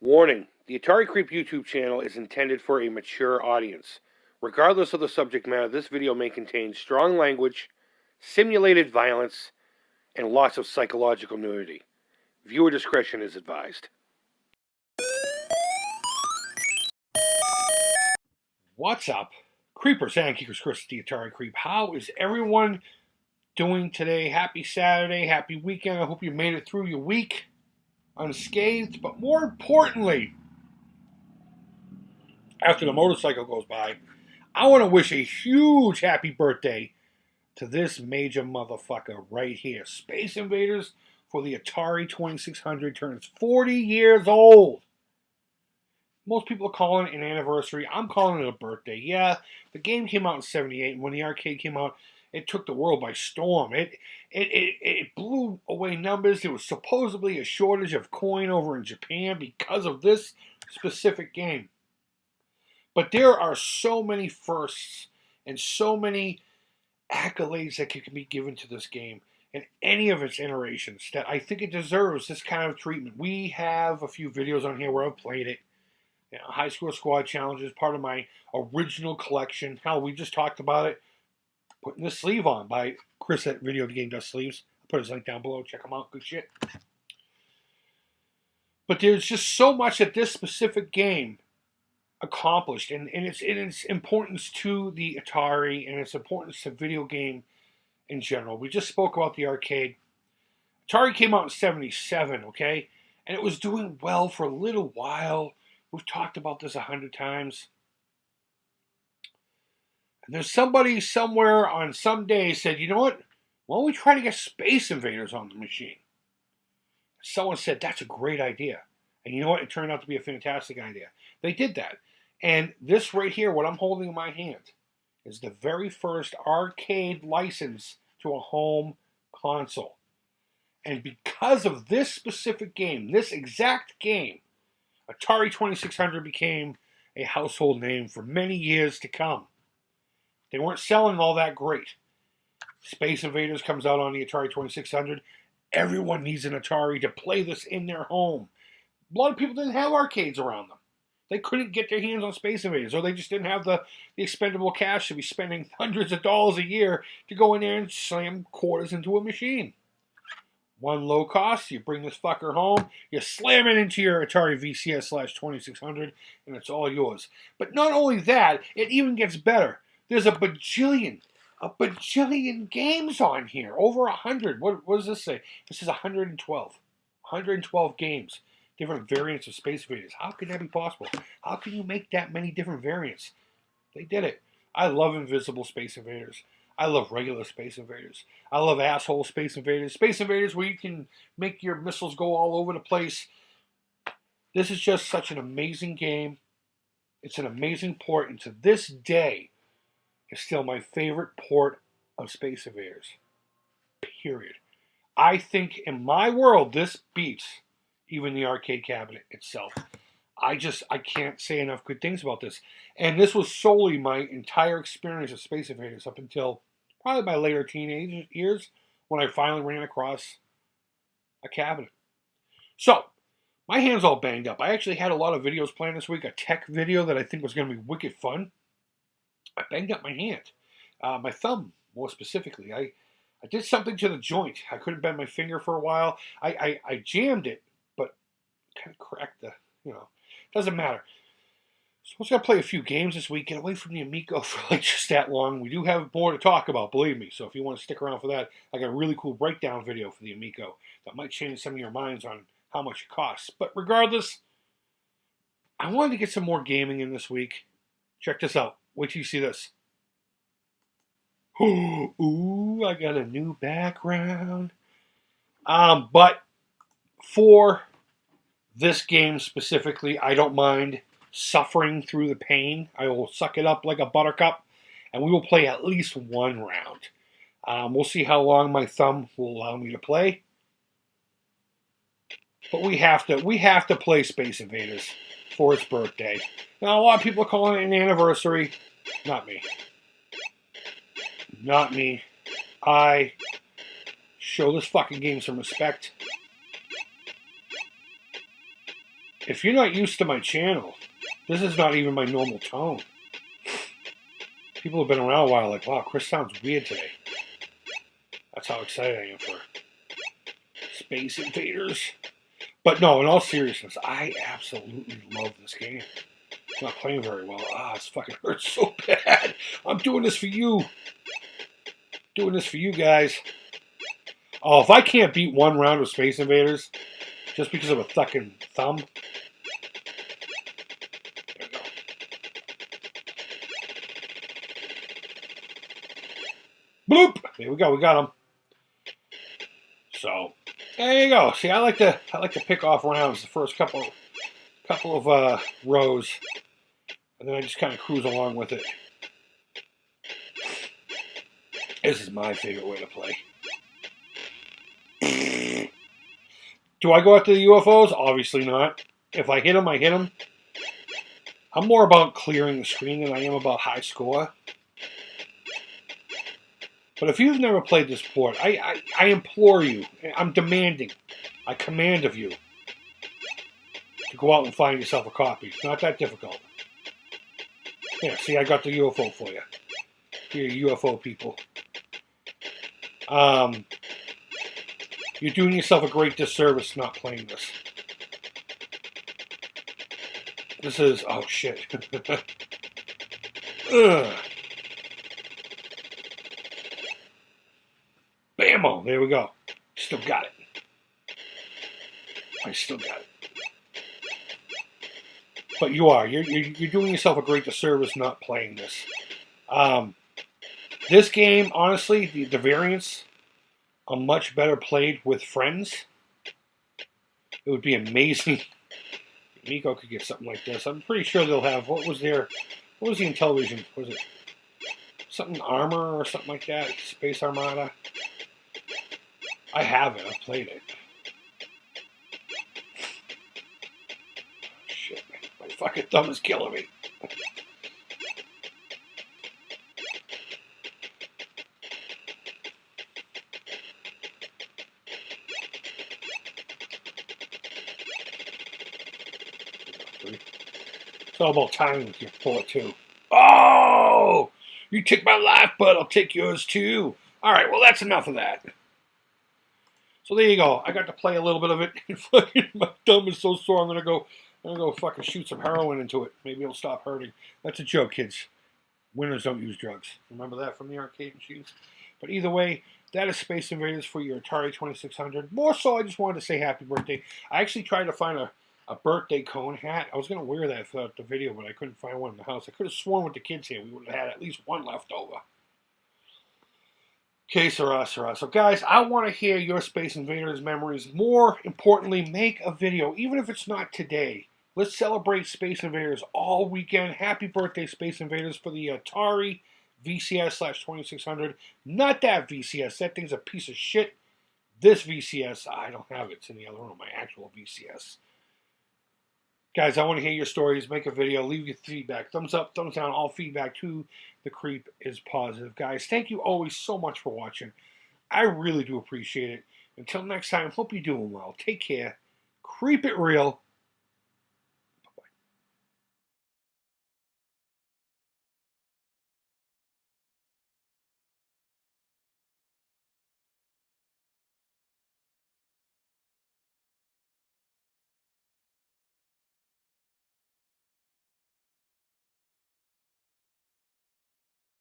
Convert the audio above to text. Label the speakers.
Speaker 1: Warning: the Atari Creep YouTube channel is intended for a mature audience. Regardless of the subject matter, this video may contain strong language, simulated violence, and lots of psychological nudity. Viewer discretion is advised. What's up? Creepers and Geekers, Chris, the Atari Creep. How is everyone doing today? Happy Saturday, happy weekend. I hope you made it through your week unscathed, but more importantly, after the motorcycle goes by, I want to wish a huge happy birthday to this major motherfucker right here. Space Invaders for the Atari 2600 turns 40 years old. Most people are calling it an anniversary. I'm calling it a birthday. Yeah, the game came out in 78, and when the arcade came out, it took the world by storm. It blew away numbers. There was supposedly a shortage of coin over in Japan because of this specific game. But there are so many firsts and so many accolades that can be given to this game in any of its iterations that I think it deserves this kind of treatment. We have a few videos on here where I've played it. You know, High Score Squad Challenges, part of my original collection. Hell, we just talked about it. Putting the sleeve on by Chris at Video Game Does Sleeves. I'll put his link down below. Check him out. Good shit. But there's just so much that this specific game accomplished, and its importance to the Atari and its importance to video game in general. We just spoke about the arcade. Atari came out in 77, okay? And it was doing well for a little while. We've talked about this 100 times. And there's somebody somewhere on some day said, you know what? Why don't we try to get Space Invaders on the machine? Someone said, that's a great idea. And you know what? It turned out to be a fantastic idea. They did that. And this right here, what I'm holding in my hand, is the very first arcade license to a home console. And because of this specific game, this exact game, Atari 2600 became a household name for many years to come. They weren't selling all that great. Space Invaders comes out on the Atari 2600. Everyone needs an Atari to play this in their home. A lot of people didn't have arcades around them. They couldn't get their hands on Space Invaders, or they just didn't have the expendable cash to be spending hundreds of dollars a year to go in there and slam quarters into a machine. One low cost, you bring this fucker home, you slam it into your Atari VCS/2600, and it's all yours. But not only that, it even gets better. There's a bajillion games on here. Over 100. What does this say? This is 112. 112 games. Different variants of Space Invaders. How can that be possible? How can you make that many different variants? They did it. I love Invisible Space Invaders. I love regular Space Invaders. I love asshole Space Invaders. Space Invaders where you can make your missiles go all over the place. This is just such an amazing game. It's an amazing port, and to this day, it's still my favorite port of Space Invaders. Period. I think in my world, this beats even the arcade cabinet itself. I can't say enough good things about this. And this was solely my entire experience of Space Invaders up until probably my later teenage years when I finally ran across a cabinet. So, my hand's all banged up. I actually had a lot of videos planned this week. A tech video that I think was going to be wicked fun. I banged up my hand. My thumb, more specifically. I did something to the joint. I couldn't bend my finger for a while. I jammed it, but kind of cracked the, doesn't matter. So I was going to play a few games this week, get away from the Amico for like just that long. We do have more to talk about, believe me. So if you want to stick around for that, I got a really cool breakdown video for the Amico that might change some of your minds on how much it costs. But regardless, I wanted to get some more gaming in this week. Check this out. Wait till you see this. Ooh, I got a new background. But for this game specifically, I don't mind suffering through the pain. I will suck it up like a buttercup, and we will play at least one round. We'll see how long my thumb will allow me to play. But we have to play Space Invaders for its birthday. Now, a lot of people are calling it an anniversary. Not me. Not me. I show this fucking game some respect. If you're not used to my channel, this is not even my normal tone. People have been around a while like, wow, Chris sounds weird today. That's how excited I am for Space Invaders. But no, in all seriousness, I absolutely love this game. It's not playing very well. This fucking hurts so bad. I'm doing this for you. Doing this for you guys. Oh, if I can't beat one round of Space Invaders just because of a fucking thumb. There we go. Bloop! There we go. We got him. So there you go. See, I like to pick off rounds the first couple of rows, and then I just kind of cruise along with it. This is my favorite way to play. Do I go after the UFOs? Obviously not. If I hit them, I hit them. I'm more about clearing the screen than I am about high score. But if you've never played this port, I implore you, I'm demanding, I command of you to go out and find yourself a copy. It's not that difficult. Yeah, see, I got the UFO for you. Here, UFO people. You're doing yourself a great disservice not playing this. This is, oh shit. Ugh. Bammo, there we go. Still got it. I still got it. But you're doing yourself a great disservice not playing this. This game, honestly, the variants are much better played with friends. It would be amazing. Miko could get something like this. I'm pretty sure they'll have, what was the Intellivision? Was it something Armor or something like that? Space Armada? I have it. I've played it. Shit, my fucking thumb is killing me. It's all about timing with your bullet, too. Oh! You took my life, but I'll take yours, too. All right, well, that's enough of that. So there you go. I got to play a little bit of it. Fucking my thumb is so sore. I'm gonna go fucking shoot some heroin into it. Maybe it'll stop hurting. That's a joke, kids. Winners don't use drugs. Remember that from the arcade machines? But either way, that is Space Invaders for your Atari 2600. More so, I just wanted to say happy birthday. I actually tried to find a birthday cone hat. I was going to wear that for the video, but I couldn't find one in the house. I could have sworn with the kids here we would have had at least one left over. Okay, Sarah. So, guys, I want to hear your Space Invaders memories. More importantly, make a video, even if it's not today. Let's celebrate Space Invaders all weekend. Happy birthday, Space Invaders, for the Atari VCS/2600. Not that VCS. That thing's a piece of shit. This VCS, I don't have it. It's in the other room, my actual VCS. Guys, I want to hear your stories. Make a video. Leave your feedback. Thumbs up, thumbs down. All feedback to the Creep is positive. Guys, thank you always so much for watching. I really do appreciate it. Until next time, hope you're doing well. Take care. Creep it real.